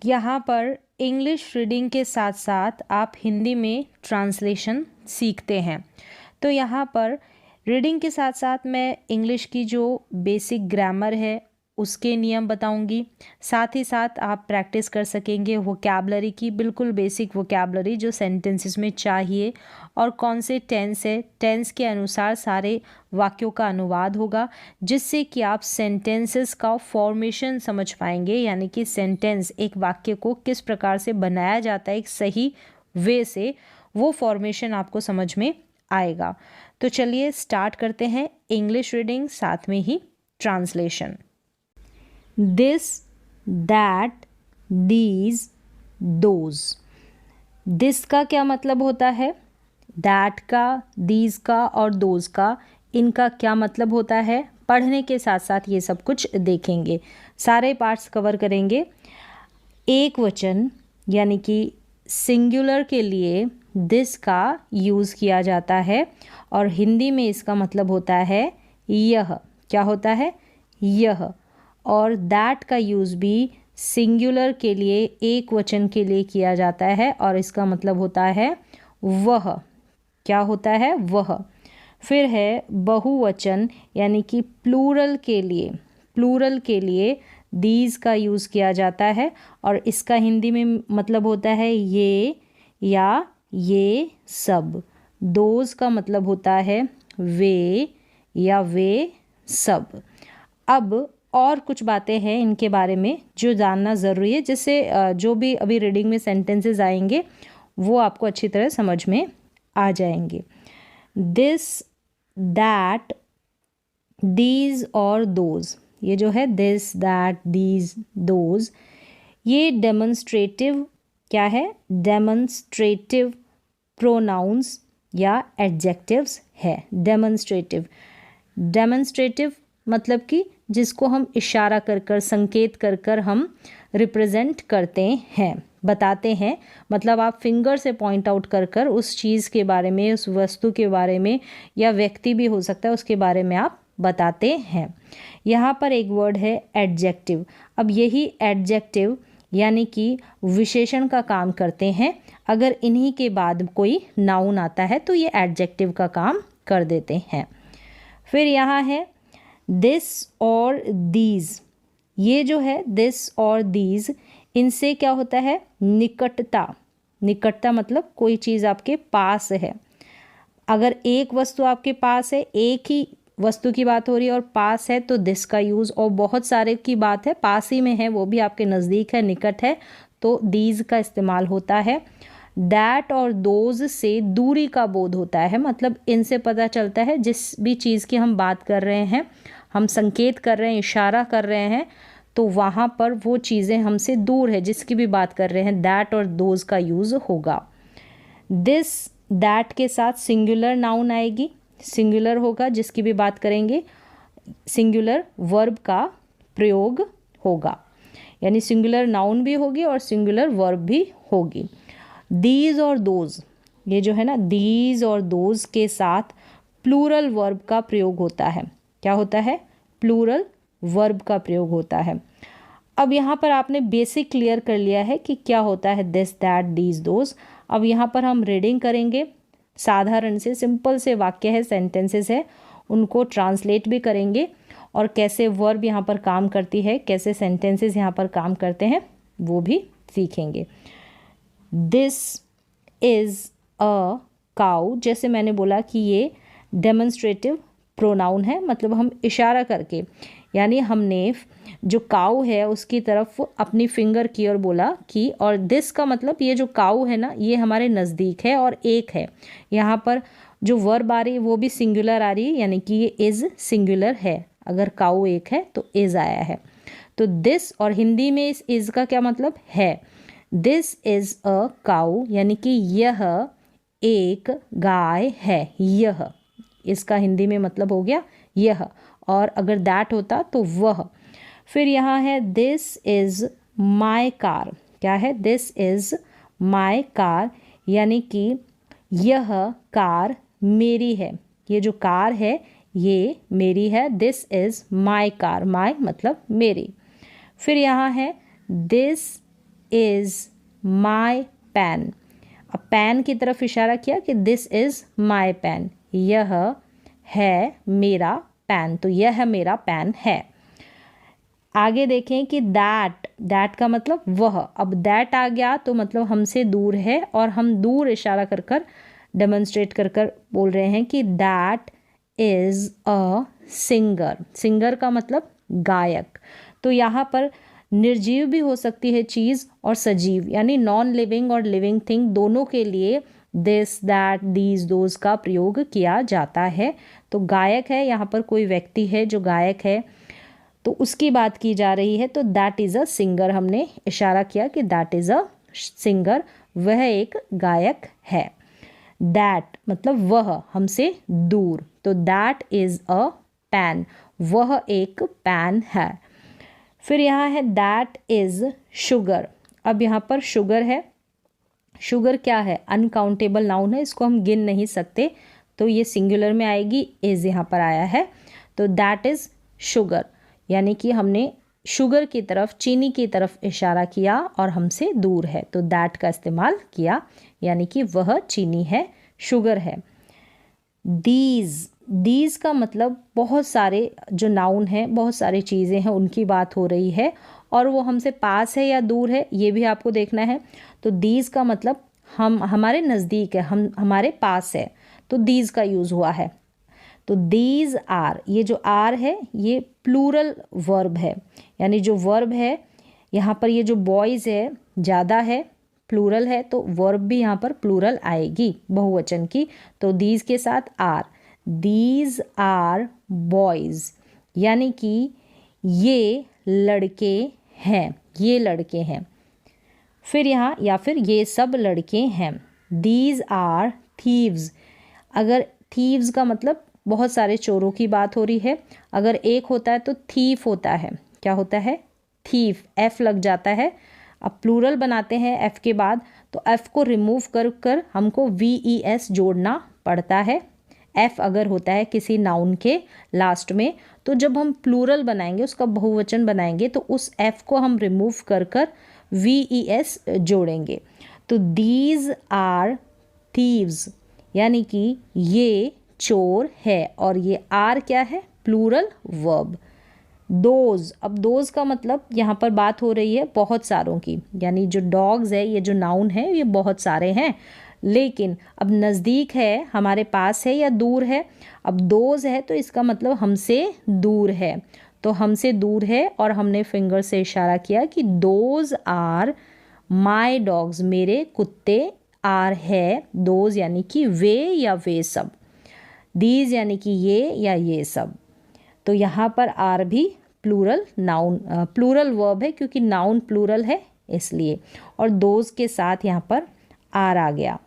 यहाँ पर English reading के साथ साथ आप हिंदी में ट्रांसलेशन सीखते हैं। तो यहाँ पर रीडिंग के साथ साथ मैं इंग्लिश की जो बेसिक ग्रामर है उसके नियम बताऊंगी। साथ ही साथ आप प्रैक्टिस कर सकेंगे वोकैबलरी की, बिल्कुल बेसिक वोकैबलरी जो सेंटेंसेस में चाहिए, और कौन से टेंस है, टेंस के अनुसार सारे वाक्यों का अनुवाद होगा, जिससे कि आप सेंटेंसेस का फॉर्मेशन समझ पाएंगे, यानी कि सेंटेंस एक वाक्य को किस प्रकार से बनाया जाता है एक सही वे से, वो फॉर्मेशन आपको समझ में आएगा। तो चलिए स्टार्ट करते हैं इंग्लिश रीडिंग, साथ में ही translation. This, that, these, those. This का क्या मतलब होता है, दैट का, दीज का और दोज का, इनका क्या मतलब होता है, पढ़ने के साथ साथ ये सब कुछ देखेंगे, सारे पार्ट्स कवर करेंगे। एक वचन यानी कि सिंगुलर के लिए दिस का यूज़ किया जाता है और हिंदी में इसका मतलब होता है यह। क्या होता है, यह। और दैट का यूज़ भी सिंगुलर के लिए, एक वचन के लिए किया जाता है और इसका मतलब होता है वह। क्या होता है, वह। फिर है बहुवचन यानी कि प्लूरल के लिए, प्लूरल के लिए दीज का यूज़ किया जाता है और इसका हिंदी में मतलब होता है ये या ये सब। दोज का मतलब होता है वे या वे सब। अब और कुछ बातें हैं इनके बारे में जो जानना ज़रूरी है, जिससे जो भी अभी रीडिंग में सेंटेंसेस आएंगे वो आपको अच्छी तरह समझ में आ जाएंगे। दिस, दैट, दीज और दोज, ये जो है दिस, दैट, दीज, दोज, ये डेमोन्स्ट्रेटिव क्या है, डेमोन्स्ट्रेटिव प्रोनाउंस या एडजेक्टिव्स है। डेमोन्स्ट्रेटिव, डेमोन्स्ट्रेटिव मतलब कि जिसको हम इशारा कर कर, संकेत कर कर हम रिप्रेजेंट करते हैं, बताते हैं। मतलब आप फिंगर से पॉइंट आउट कर कर उस चीज़ के बारे में, उस वस्तु के बारे में, या व्यक्ति भी हो सकता है, उसके बारे में आप बताते हैं। यहाँ पर एक वर्ड है एडजेक्टिव। अब यही एडजेक्टिव यानी कि विशेषण का काम करते हैं। अगर इन्हीं के बाद कोई नाउन आता है तो ये एडजेक्टिव का काम कर देते हैं। फिर यहाँ है दिस और दीज। ये जो है दिस और दीज, इनसे क्या होता है, निकटता। निकटता मतलब कोई चीज़ आपके पास है। अगर एक वस्तु आपके पास है, एक ही वस्तु की बात हो रही है और पास है, तो दिस का यूज़, और बहुत सारे की बात है, पास ही में है, वो भी आपके नज़दीक है, निकट है, तो दीज का इस्तेमाल होता है। दैट और दोज से दूरी का बोध होता है, मतलब इनसे पता चलता है जिस भी चीज़ की हम बात कर रहे हैं, हम संकेत कर रहे हैं, इशारा कर रहे हैं, तो वहाँ पर वो चीज़ें हमसे दूर है, जिसकी भी बात कर रहे हैं, दैट और दोज का यूज़ होगा। दिस, दैट के साथ सिंगुलर नाउन आएगी, सिंगुलर होगा, जिसकी भी बात करेंगे सिंगुलर वर्ब का प्रयोग होगा, यानी सिंगुलर नाउन भी होगी और सिंगुलर वर्ब भी होगी। दीज और दोज, ये जो है ना, दीज और दोज के साथ प्लूरल वर्ब का प्रयोग होता है। क्या होता है, प्लूरल वर्ब का प्रयोग होता है। अब यहाँ पर आपने बेसिक क्लियर कर लिया है कि क्या होता है दिस, दैट, दीज, दोज। अब यहाँ पर हम रीडिंग करेंगे, साधारण से सिंपल से वाक्य है, सेंटेंसेस है, उनको ट्रांसलेट भी करेंगे और कैसे वर्ब यहाँ पर काम करती है, कैसे सेंटेंसेस यहाँ पर काम करते हैं, वो भी सीखेंगे। दिस इज़ अ काउ, जैसे मैंने बोला कि ये डेमोन्स्ट्रेटिव प्रोनाउन है, मतलब हम इशारा करके, यानी हमने जो काऊ है उसकी तरफ अपनी फिंगर की और बोला कि, और दिस का मतलब ये जो काऊ है ना, ये हमारे नज़दीक है और एक है। यहाँ पर जो वर्ब आ रही है वो भी सिंगुलर आ रही है, यानी कि ये इज़ सिंगुलर है, अगर काऊ एक है तो इज़ आया है। तो दिस, और हिंदी में इस इज़ का क्या मतलब है, दिस इज़ अ काऊ, यानी कि यह एक गाय है, यह, इसका हिंदी में मतलब हो गया यह, और अगर दैट होता तो वह। फिर यहाँ है दिस इज़ माई कार। क्या है, दिस इज़ माई कार, यानी कि यह कार मेरी है, ये जो कार है ये मेरी है। दिस इज़ माई कार, माई मतलब मेरी। फिर यहाँ है दिस इज़ माई पेन। अब पेन की तरफ इशारा किया कि दिस इज़ माई पेन, यह है मेरा पेन, तो यह मेरा पेन है। आगे देखें कि दैट का मतलब वह। अब दैट आ गया तो मतलब हमसे दूर है, और हम दूर इशारा कर कर डेमोन्स्ट्रेट कर कर बोल रहे हैं कि that is a singer. Singer का मतलब गायक। तो यहाँ पर निर्जीव भी हो सकती है चीज़ और सजीव, यानी नॉन लिविंग और लिविंग थिंग दोनों के लिए दिस, दैट, दीज, दोज का प्रयोग किया जाता है। तो गायक है, यहाँ पर कोई व्यक्ति है जो गायक है, तो उसकी बात की जा रही है, तो दैट इज़ अ सिंगर। हमने इशारा किया कि दैट इज़ अ सिंगर, वह एक गायक है। दैट मतलब वह, हमसे दूर, तो दैट इज़ अ पेन, वह एक पेन है। फिर यहाँ है दैट इज़ शुगर। अब यहाँ पर शुगर है। शुगर क्या है? अनकाउंटेबल नाउन है, इसको हम गिन नहीं सकते, तो ये सिंगुलर में आएगी, इज़ यहाँ पर आया है, तो दैट इज़ शुगर, यानी कि हमने शुगर की तरफ, चीनी की तरफ इशारा किया और हमसे दूर है, तो दैट का इस्तेमाल किया, यानी कि वह चीनी है, शुगर है। दीज का मतलब बहुत सारे जो नाउन हैं, बहुत सारी चीज़ें हैं, उनकी बात हो रही है, और वो हमसे पास है या दूर है ये भी आपको देखना है। तो दीज का मतलब हम हमारे नज़दीक है, हम हमारे पास है, तो दीज का यूज़ हुआ है। तो दीज आर, ये जो आर है ये प्लूरल वर्ब है, यानी जो वर्ब है यहाँ पर, ये जो बॉयज़ है ज़्यादा है, प्लूरल है, तो वर्ब भी यहाँ पर प्लूरल आएगी बहुवचन की। तो दीज के साथ आर, दीज आर बॉयज़, यानी कि ये लड़के हैं, ये लड़के हैं। फिर यहाँ या फिर ये सब लड़के हैं। These are thieves. अगर थीव्स का मतलब बहुत सारे चोरों की बात हो रही है, अगर एक होता है तो थीफ होता है। क्या होता है? थीफ, एफ लग जाता है। अब प्लूरल बनाते हैं एफ के बाद, तो एफ को रिमूव कर कर हमको VES जोड़ना पड़ता है। एफ अगर होता है किसी नाउन के लास्ट में, तो जब हम प्लूरल बनाएंगे, उसका बहुवचन बनाएंगे, तो उस एफ को हम रिमूव कर कर VES जोड़ेंगे। तो दीज आर थीव्स, यानी कि ये चोर है, और ये आर क्या है? Plural verb. दोज, अब दोज का मतलब यहाँ पर बात हो रही है बहुत सारों की, यानी जो डॉग्स है, ये जो नाउन है, ये बहुत सारे हैं, लेकिन अब नज़दीक है, हमारे पास है या दूर है। अब दोज है तो इसका मतलब हमसे दूर है, तो हमसे दूर है, और हमने फिंगर से इशारा किया कि दोज आर माई डॉग्स, मेरे कुत्ते, आर है दोज यानी कि वे या वे सब, दीज यानी कि ये या ये सब। तो यहाँ पर आर भी प्लूरल नाउन, प्लूरल वर्ब है, क्योंकि नाउन प्लूरल है इसलिए, और दोज के साथ यहाँ पर आर आ गया।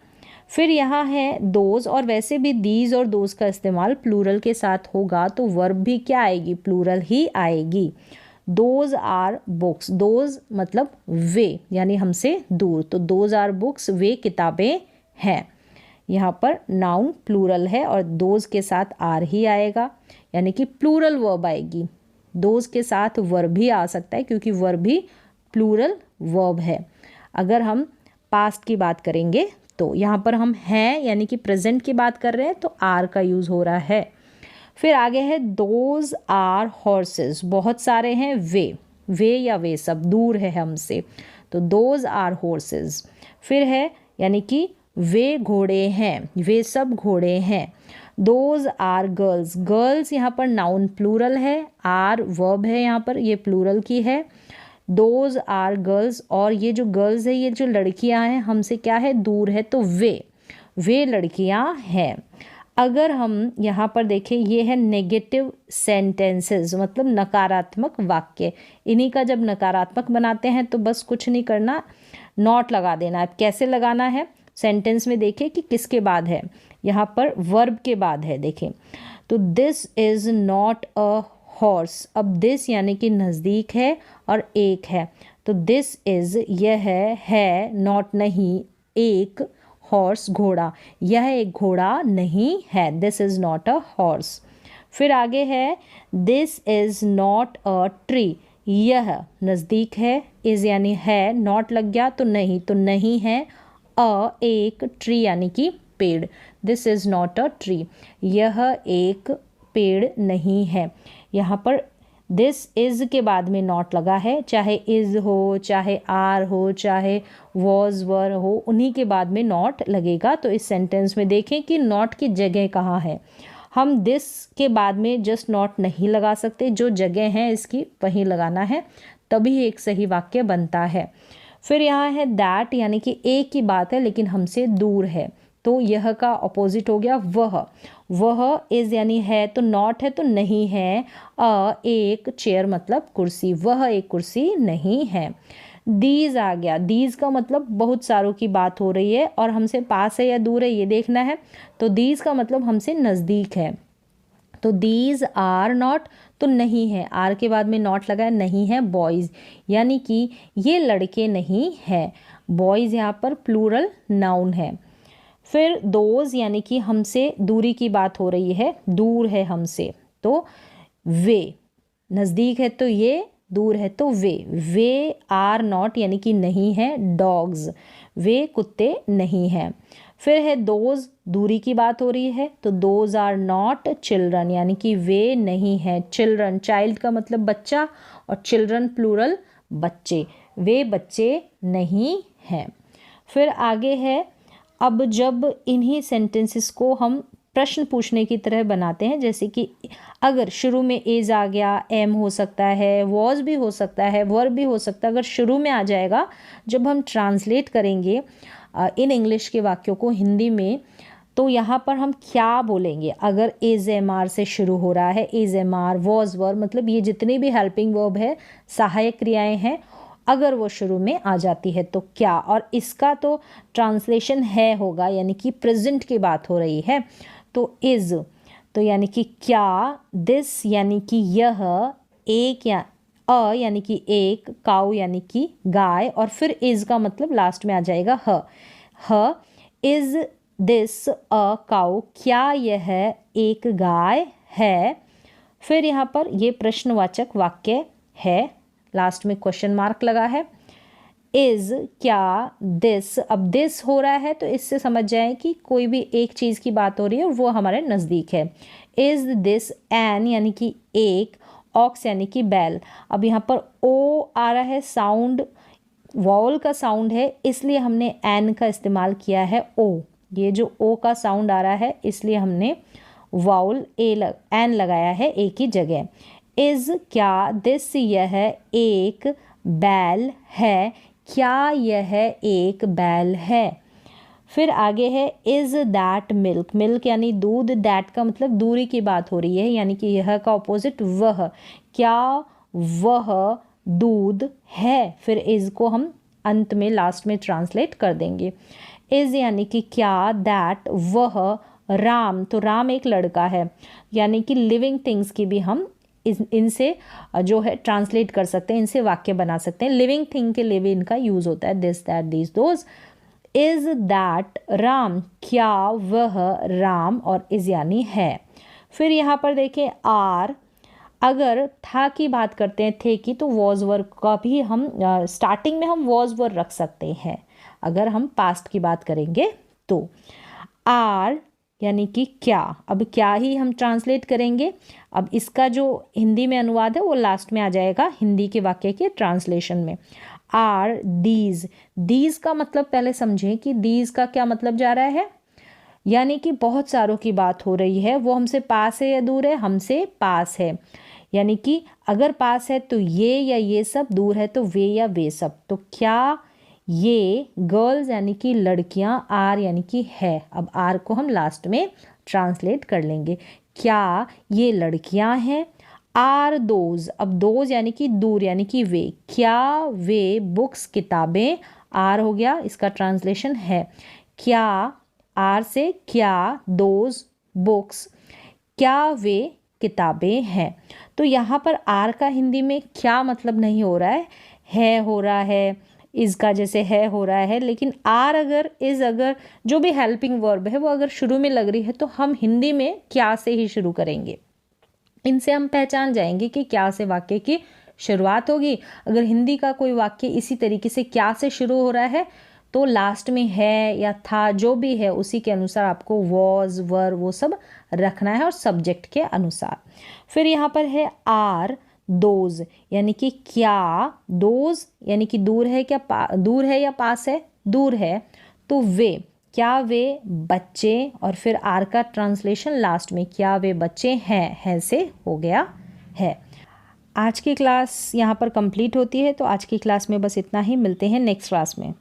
फिर यहाँ है दोज, और वैसे भी दीज और दोज का इस्तेमाल प्लूरल के साथ होगा तो वर्ब भी क्या आएगी? प्लूरल ही आएगी। दोज आर बुक्स, दोज मतलब वे, यानी हमसे दूर, तो दोज आर बुक्स, वे किताबें हैं। यहाँ पर नाउन प्लूरल है और दोज के साथ आर ही आएगा, यानी कि प्लूरल वर्ब आएगी। दोज के साथ वर्ब भी आ सकता है, क्योंकि वर्ब भी प्लूरल वर्ब है। अगर हम पास्ट की बात करेंगे तो यहाँ पर हम हैं यानी कि प्रेजेंट की बात कर रहे हैं, तो आर का यूज़ हो रहा है। फिर आगे है दोज आर हॉर्सेस, बहुत सारे हैं वे या वे सब, दूर है हमसे, तो दोज आर हॉर्सेस। फिर है यानी कि वे घोड़े हैं, वे सब घोड़े हैं। दोज आर गर्ल्स, गर्ल्स यहाँ पर नाउन प्लूरल है, आर वर्ब है यहाँ पर, ये प्लूरल की है। दोज आर गर्ल्स, और ये जो गर्ल्स है, ये जो लड़कियां हैं, हमसे क्या है? दूर है, तो वे लड़कियां हैं। अगर हम यहाँ पर देखें, ये है नेगेटिव सेंटेंसेस, मतलब नकारात्मक वाक्य। इन्हीं का जब नकारात्मक बनाते हैं तो बस कुछ नहीं करना, नॉट लगा देना है। कैसे लगाना है? सेंटेंस में देखें कि किसके बाद है, यहाँ पर वर्ब के बाद है, देखें। तो this is not a horse, अब दिस यानी कि नज़दीक है और एक है, तो दिस इज़ यह है, नॉट नहीं, एक, हॉर्स घोड़ा, यह एक घोड़ा नहीं है, this is not a horse. फिर आगे है this is not a tree, यह नज़दीक है, इज़ यानी है, नॉट लग गया तो नहीं है। एक ट्री यानी कि पेड़, this is not a tree, यह एक पेड़ नहीं है। यहाँ पर दिस इज़ के बाद में नॉट लगा है, चाहे इज़ हो, चाहे आर हो, चाहे वॉज वर हो, उन्हीं के बाद में नॉट लगेगा। तो इस सेंटेंस में देखें कि नॉट की जगह कहाँ है। हम दिस के बाद में जस्ट नॉट नहीं लगा सकते, जो जगह है इसकी वहीं लगाना है, तभी एक सही वाक्य बनता है। फिर यहाँ है दैट, यानी कि एक की बात है लेकिन हमसे दूर है, तो यह का ऑपोजिट हो गया वह इज़ यानी है तो नॉट है तो नहीं है। एक चेयर मतलब कुर्सी, वह एक कुर्सी नहीं है। दीज आ गया, दीज का मतलब बहुत सारों की बात हो रही है और हमसे पास है या दूर है ये देखना है। तो दीज का मतलब हमसे नज़दीक है, तो दीज आर नॉट, तो नहीं है, आर के बाद में नॉट लगा है, नहीं है बॉयज़, यानी कि ये लड़के नहीं है। बॉयज़ यहाँ पर प्लूरल नाउन है। फिर दोज यानी कि हमसे दूरी की बात हो रही है, दूर है हमसे, तो वे, नज़दीक है तो ये, दूर है तो वे आर नॉट यानी कि नहीं है डॉग्स, वे कुत्ते नहीं हैं। फिर है दोज, दूरी की बात हो रही है, तो दोज आर नॉट चिल्ड्रन, यानी कि वे नहीं है चिल्ड्रन, चाइल्ड का मतलब बच्चा और चिल्ड्रन प्लूरल बच्चे, वे बच्चे नहीं हैं। फिर आगे है, अब जब इन्हीं सेंटेंसेस को हम प्रश्न पूछने की तरह बनाते हैं, जैसे कि अगर शुरू में इज़ आ गया, एम हो सकता है, वॉज भी हो सकता है, वर्ब भी हो सकता है, अगर शुरू में आ जाएगा, जब हम ट्रांसलेट करेंगे इन इंग्लिश के वाक्यों को हिंदी में, तो यहाँ पर हम क्या बोलेंगे। अगर इज़ एम आर से शुरू हो रहा है, is am are, was were, मतलब ये जितनी भी हेल्पिंग वर्ब है, सहायक क्रियाएं हैं, अगर वो शुरू में आ जाती है तो क्या, और इसका तो ट्रांसलेशन है होगा, यानी कि प्रेजेंट की बात हो रही है, तो इज़, तो यानी कि क्या, दिस यानी कि यह, एक या यानी कि एक, काऊ यानी कि गाय, और फिर इज़ का मतलब लास्ट में आ जाएगा ह। इज़ दिस अ काऊ, क्या यह एक गाय है। फिर यहाँ पर ये प्रश्नवाचक वाक्य है, लास्ट में क्वेश्चन मार्क लगा है। इज़, क्या, दिस, अब दिस हो रहा है तो इससे समझ जाएं कि कोई भी एक चीज़ की बात हो रही है और वो हमारे नज़दीक है। इज़ दिस एन, यानी कि एक, ऑक्स यानी कि बैल। अब यहाँ पर ओ आ रहा है, साउंड वॉवल का साउंड है, इसलिए हमने एन का इस्तेमाल किया है। ओ, ये जो ओ का साउंड आ रहा है इसलिए हमने वाउल एन लगाया है ए की जगह। इज़, क्या, दिस, यह एक बैल है, क्या यह एक बैल है। फिर आगे है इज़ दैट मिल्क, मिल्क यानी दूध, दैट का मतलब दूरी की बात हो रही है, यानी कि यह का ऑपोजिट वह, क्या वह दूध है। फिर इज़ को हम अंत में लास्ट में ट्रांसलेट कर देंगे। इज़ यानी कि क्या, दैट वह, राम, तो राम एक लड़का है, यानी कि लिविंग थिंग्स की भी हम इनसे जो है ट्रांसलेट कर सकते हैं, इनसे वाक्य बना सकते हैं। लिविंग थिंग के लिए भी इनका यूज़ होता है, this that these those. Is that Ram, क्या वह राम, और इज़ यानी है। फिर यहाँ पर देखें आर, अगर था की बात करते हैं, थे की, तो वॉज वर का भी हम स्टार्टिंग में हम वॉज वर रख सकते हैं अगर हम पास्ट की बात करेंगे तो। आर यानी कि क्या, अब क्या ही हम ट्रांसलेट करेंगे। अब इसका जो हिंदी में अनुवाद है वो लास्ट में आ जाएगा हिंदी के वाक्य के ट्रांसलेशन में। आर दीज, दीज का मतलब पहले समझें कि दीज का क्या मतलब जा रहा है, यानी कि बहुत सारों की बात हो रही है, वो हमसे पास है या दूर है, हमसे पास है, यानी कि अगर पास है तो ये या ये सब, दूर है तो वे या वे सब। तो क्या ये गर्ल्स यानी कि लड़कियां, आर यानी कि है, अब आर को हम लास्ट में ट्रांसलेट कर लेंगे, क्या ये लड़कियां हैं। आर दोज, अब दोज यानी कि दूर यानी कि वे, क्या वे बुक्स किताबें, आर हो गया इसका ट्रांसलेशन है, क्या आर से क्या, दोज बुक्स, क्या वे किताबें हैं। तो यहाँ पर आर का हिंदी में क्या मतलब नहीं हो रहा है हो रहा है, इसका जैसे है हो रहा है, लेकिन आर अगर इज़, अगर जो भी हेल्पिंग वर्ब है वो अगर शुरू में लग रही है तो हम हिंदी में क्या से ही शुरू करेंगे। इनसे हम पहचान जाएंगे कि क्या से वाक्य की शुरुआत होगी। अगर हिंदी का कोई वाक्य इसी तरीके से क्या से शुरू हो रहा है तो लास्ट में है या था जो भी है उसी के अनुसार आपको वॉज वर वो सब रखना है और सब्जेक्ट के अनुसार। फिर यहाँ पर है आर दोज, यानी कि क्या, दोज यानी कि दूर है क्या, दूर है या पास है, दूर है, तो वे, क्या वे बच्चे, और फिर आर का ट्रांसलेशन लास्ट में, क्या वे बच्चे हैं, है से हो गया है। आज की क्लास यहाँ पर कंप्लीट होती है, तो आज की क्लास में बस इतना ही। मिलते हैं नेक्स्ट क्लास में।